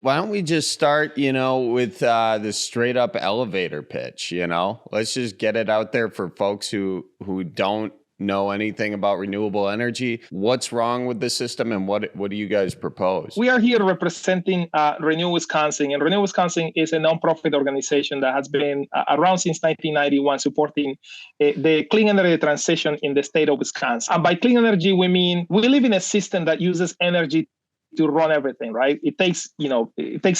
Why don't we just start, with this straight up elevator pitch, Let's just get it out there for folks who don't know anything about renewable energy. What's wrong with the system, and what do you guys propose? We are here representing Renew Wisconsin, and Renew Wisconsin is a nonprofit organization that has been around since 1991, supporting the clean energy transition in the state of Wisconsin. And by clean energy, we mean we live in a system that uses energy to run everything, right? It takes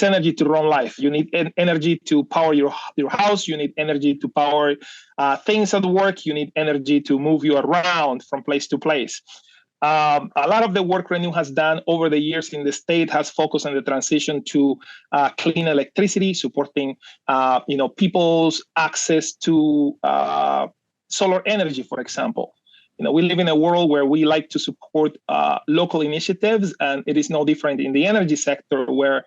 energy to run life. You need energy to power your house. You need energy to power things at work. You need energy to move you around from place to place. A lot of the work Renew has done over the years in the state has focused on the transition to clean electricity, supporting people's access to solar energy, for example. We live in a world where we like to support local initiatives, and it is no different in the energy sector, where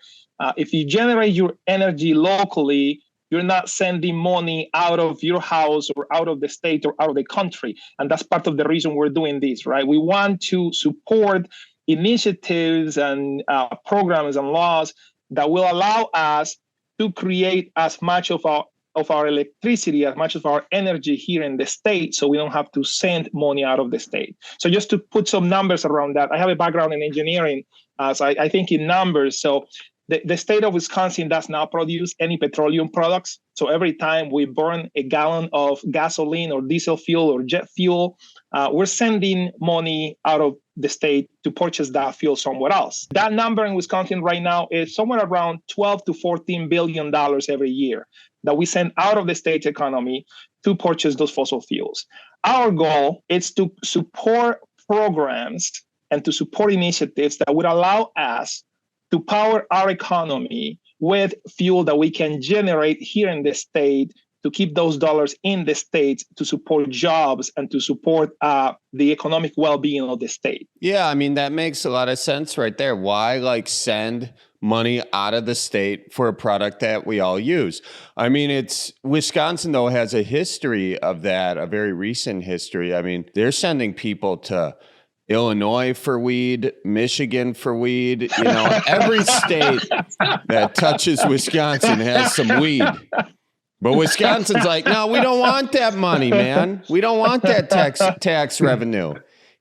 if you generate your energy locally, you're not sending money out of your house or out of the state or out of the country. And that's part of the reason we're doing this, right? We want to support initiatives and programs and laws that will allow us to create as much of our electricity, as much of our energy here in the state, so we don't have to send money out of the state. So just to put some numbers around that, I have a background in engineering, so I think in numbers. So the state of Wisconsin does not produce any petroleum products. So every time we burn a gallon of gasoline or diesel fuel or jet fuel, we're sending money out of the state to purchase that fuel somewhere else. That number in Wisconsin right now is somewhere around $12 to $14 billion every year that we send out of the state's economy to purchase those fossil fuels. Our goal is to support programs and to support initiatives that would allow us to power our economy with fuel that we can generate here in the state, to keep those dollars in the state, to support jobs and to support the economic well-being of the state. Yeah, I mean, that makes a lot of sense right there. Why send money out of the state for a product that we all use? I mean, Wisconsin, though, has a history of that, a very recent history. I mean, they're sending people to Illinois for weed, Michigan for weed. Every state that touches Wisconsin has some weed. But Wisconsin's like, no, we don't want that money, man. We don't want that tax revenue.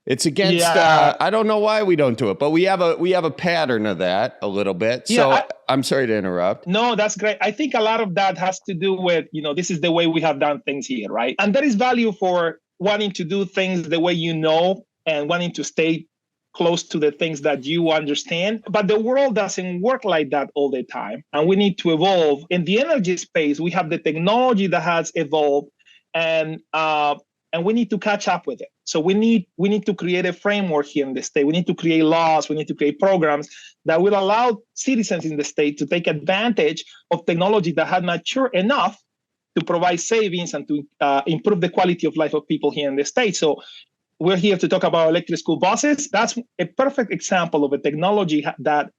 It's against. I don't know why we don't do it, but we have a pattern of that a little bit. So I'm sorry to interrupt. No, that's great. I think a lot of that has to do with this is the way we have done things here, right? And there is value for wanting to do things the way and wanting to stay close to the things that you understand. But the world doesn't work like that all the time. And we need to evolve. In the energy space, we have the technology that has evolved, and we need to catch up with it. So we need to create a framework here in the state. We need to create laws. We need to create programs that will allow citizens in the state to take advantage of technology that had matured enough to provide savings and to improve the quality of life of people here in the state. So we're here to talk about electric school buses. That's a perfect example of a technology that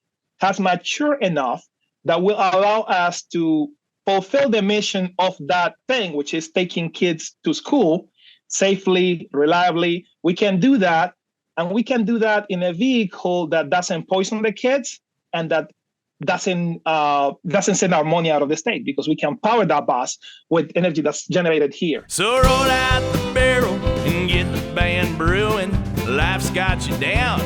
has matured enough that will allow us to fulfill the mission of that thing, which is taking kids to school safely, reliably. We can do that, and we can do that in a vehicle that doesn't poison the kids and that doesn't send our money out of the state, because we can power that bus with energy that's generated here. So roll out the barrel and get the band brewing. Life's got you down,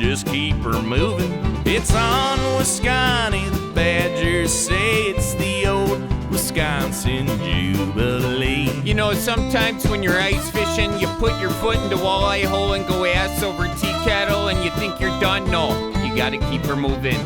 just keep her moving. It's on Wisconsin, the Badgers say it's the old Wisconsin Jubilee. Sometimes when you're ice fishing, you put your foot in the walleye hole and go ass over tea kettle and you think you're done. No, you gotta keep her moving.